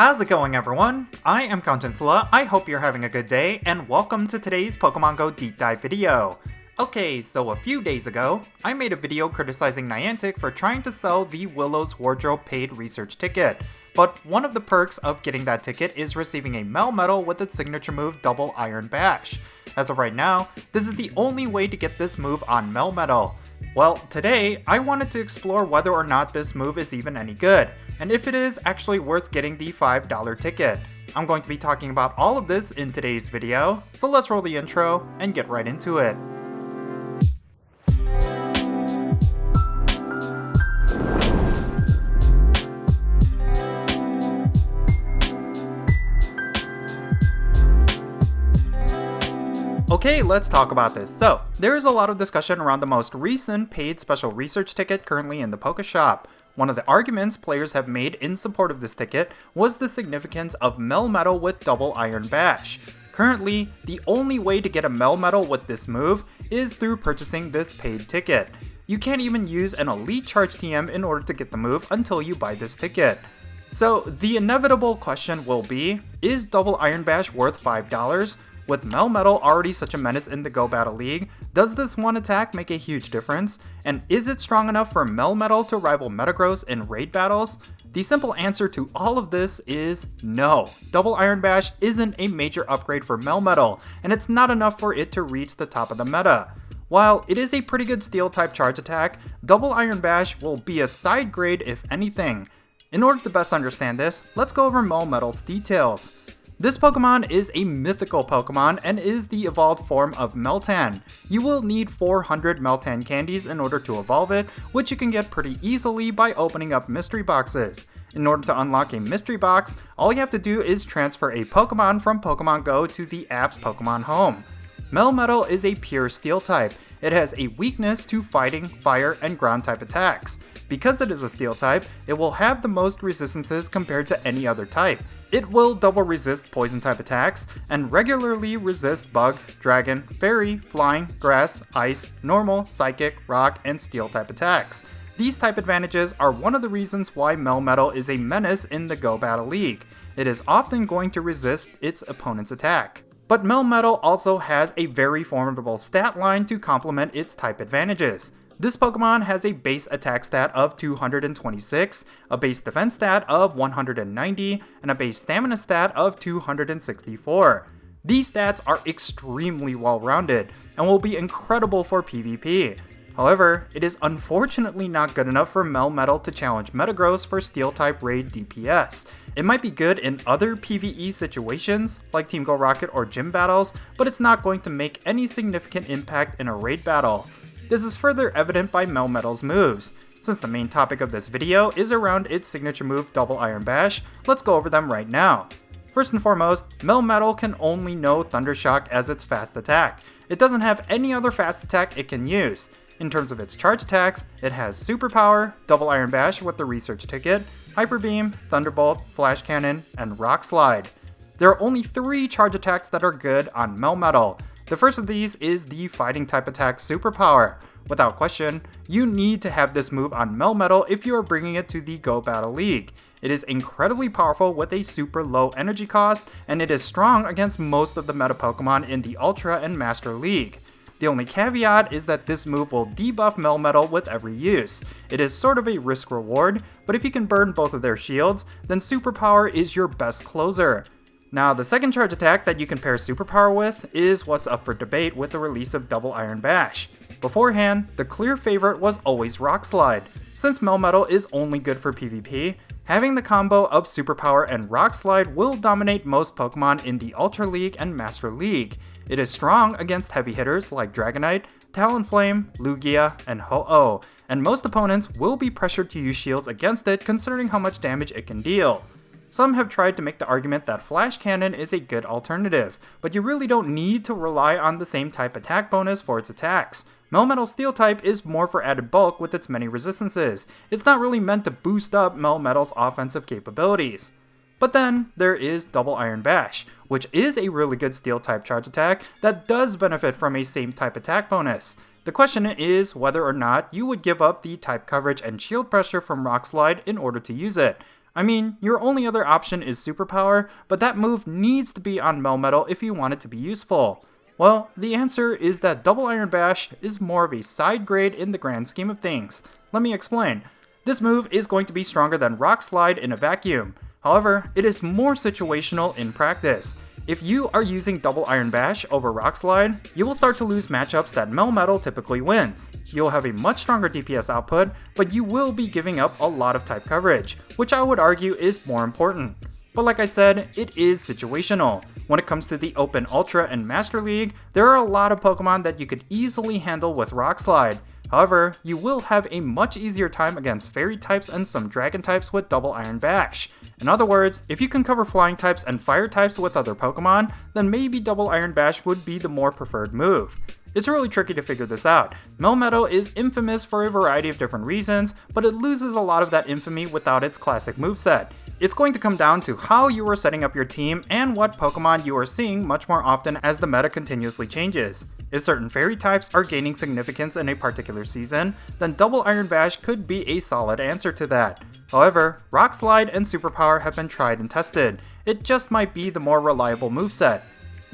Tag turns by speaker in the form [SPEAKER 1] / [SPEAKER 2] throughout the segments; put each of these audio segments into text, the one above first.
[SPEAKER 1] How's it going, everyone? I am Jinsula. I hope you're having a good day, and welcome to today's Pokemon Go deep dive video. Okay, so a few days ago, I made a video criticizing Niantic for trying to sell the Willow's Wardrobe paid research ticket. But one of the perks of getting that ticket is receiving a Melmetal with its signature move Double Iron Bash. As of right now, this is the only way to get this move on Melmetal. Well, today, I wanted to explore whether or not this move is even any good, and if it is actually worth getting the $5 ticket. I'm going to be talking about all of this in today's video, so let's roll the intro and get right into it. Okay, let's talk about this. So, there is a lot of discussion around the most recent paid special research ticket currently in the Poké Shop. One of the arguments players have made in support of this ticket was the significance of Melmetal with Double Iron Bash. Currently, the only way to get a Melmetal with this move is through purchasing this paid ticket. You can't even use an Elite Charge TM in order to get the move until you buy this ticket. So, the inevitable question will be, is Double Iron Bash worth $5? With Melmetal already such a menace in the Go Battle League, does this one attack make a huge difference? And is it strong enough for Melmetal to rival Metagross in raid battles? The simple answer to all of this is no. Double Iron Bash isn't a major upgrade for Melmetal, and it's not enough for it to reach the top of the meta. While it is a pretty good Steel-type charge attack, Double Iron Bash will be a side grade if anything. In order to best understand this, let's go over Melmetal's details. This Pokemon is a mythical Pokemon and is the evolved form of Meltan. You will need 400 Meltan candies in order to evolve it, which you can get pretty easily by opening up mystery boxes. In order to unlock a mystery box, all you have to do is transfer a Pokemon from Pokemon Go to the app Pokemon Home. Melmetal is a pure Steel type. It has a weakness to fighting, fire, and ground type attacks. Because it is a Steel type, it will have the most resistances compared to any other type. It will double resist poison type attacks, and regularly resist bug, dragon, fairy, flying, grass, ice, normal, psychic, rock, and steel type attacks. These type advantages are one of the reasons why Melmetal is a menace in the Go Battle League. It is often going to resist its opponent's attack. But Melmetal also has a very formidable stat line to complement its type advantages. This Pokemon has a base attack stat of 226, a base defense stat of 190, and a base stamina stat of 264. These stats are extremely well-rounded, and will be incredible for PvP. However, it is unfortunately not good enough for Melmetal to challenge Metagross for Steel-type raid DPS. It might be good in other PvE situations, like Team Go Rocket or gym battles, but it's not going to make any significant impact in a raid battle. This is further evident by Melmetal's moves. Since the main topic of this video is around its signature move Double Iron Bash, let's go over them right now. First and foremost, Melmetal can only know Thunder Shock as its fast attack. It doesn't have any other fast attack it can use. In terms of its charge attacks, it has Superpower, Double Iron Bash with the research ticket, Hyper Beam, Thunderbolt, Flash Cannon, and Rock Slide. There are only 3 charge attacks that are good on Melmetal. The first of these is the Fighting type attack Superpower. Without question, you need to have this move on Melmetal if you are bringing it to the Go Battle League. It is incredibly powerful with a super low energy cost, and it is strong against most of the meta Pokemon in the Ultra and Master League. The only caveat is that this move will debuff Melmetal with every use. It is sort of a risk reward, but if you can burn both of their shields, then Superpower is your best closer. Now, the second charge attack that you can pair Superpower with is what's up for debate with the release of Double Iron Bash. Beforehand, the clear favorite was always Rock Slide. Since Melmetal is only good for PvP, having the combo of Superpower and Rock Slide will dominate most Pokemon in the Ultra League and Master League. It is strong against heavy hitters like Dragonite, Talonflame, Lugia, and Ho-Oh, and most opponents will be pressured to use shields against it considering how much damage it can deal. Some have tried to make the argument that Flash Cannon is a good alternative, but you really don't need to rely on the same type attack bonus for its attacks. Melmetal Steel type is more for added bulk with its many resistances. It's not really meant to boost up Melmetal's offensive capabilities. But then there is Double Iron Bash, which is a really good Steel type charge attack that does benefit from a same type attack bonus. The question is whether or not you would give up the type coverage and shield pressure from Rock Slide in order to use it. I mean, your only other option is Superpower, but that move needs to be on Melmetal if you want it to be useful. Well, the answer is that Double Iron Bash is more of a side grade in the grand scheme of things. Let me explain. This move is going to be stronger than Rock Slide in a vacuum. However, it is more situational in practice. If you are using Double Iron Bash over Rock Slide, you will start to lose matchups that Melmetal typically wins. You'll have a much stronger DPS output, but you will be giving up a lot of type coverage, which I would argue is more important. But like I said, it is situational. When it comes to the Open Ultra and Master League, there are a lot of Pokemon that you could easily handle with Rock Slide. However, you will have a much easier time against Fairy types and some Dragon types with Double Iron Bash. In other words, if you can cover Flying types and Fire types with other Pokemon, then maybe Double Iron Bash would be the more preferred move. It's really tricky to figure this out. Melmetal is infamous for a variety of different reasons, but it loses a lot of that infamy without its classic moveset. It's going to come down to how you are setting up your team and what Pokemon you are seeing much more often as the meta continuously changes. If certain Fairy types are gaining significance in a particular season, then Double Iron Bash could be a solid answer to that. However, Rock Slide and Superpower have been tried and tested. It just might be the more reliable moveset.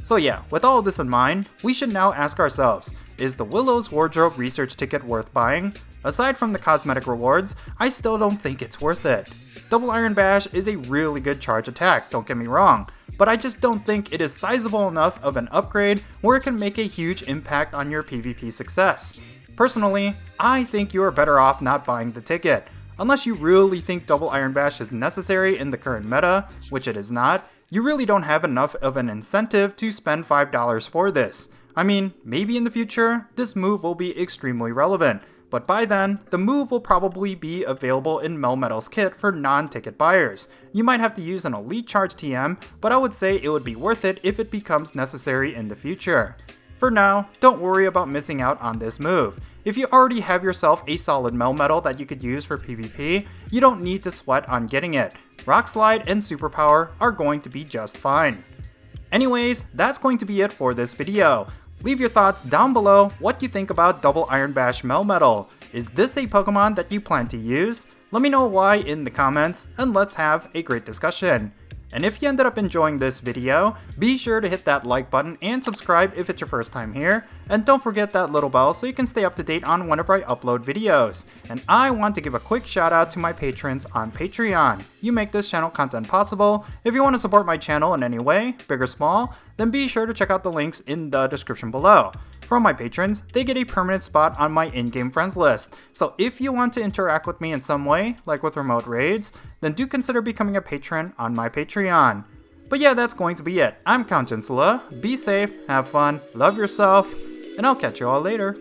[SPEAKER 1] So yeah, with all of this in mind, we should now ask ourselves, is the Willow's Wardrobe research ticket worth buying? Aside from the cosmetic rewards, I still don't think it's worth it. Double Iron Bash is a really good charge attack, don't get me wrong, but I just don't think it is sizable enough of an upgrade where it can make a huge impact on your PvP success. Personally, I think you are better off not buying the ticket. Unless you really think Double Iron Bash is necessary in the current meta, which it is not, you really don't have enough of an incentive to spend $5 for this. I mean, maybe in the future, this move will be extremely relevant, but by then, the move will probably be available in Melmetal's kit for non-ticket buyers. You might have to use an Elite Charge TM, but I would say it would be worth it if it becomes necessary in the future. For now, don't worry about missing out on this move. If you already have yourself a solid Melmetal that you could use for PvP, you don't need to sweat on getting it. Rock Slide and Superpower are going to be just fine. Anyways, that's going to be it for this video. Leave your thoughts down below what you think about Double Iron Bash Melmetal. Is this a Pokemon that you plan to use? Let me know why in the comments, and let's have a great discussion. And if you ended up enjoying this video, be sure to hit that like button and subscribe if it's your first time here, and don't forget that little bell so you can stay up to date on whenever I upload videos. And I want to give a quick shout out to my patrons on Patreon. You make this channel content possible. If you want to support my channel in any way, big or small, then be sure to check out the links in the description below. From my patrons, they get a permanent spot on my in-game friends list, so if you want to interact with me in some way, like with remote raids, then do consider becoming a patron on my Patreon. But yeah, that's going to be it. I'm Count Jinsula. Be safe, have fun, love yourself, and I'll catch you all later.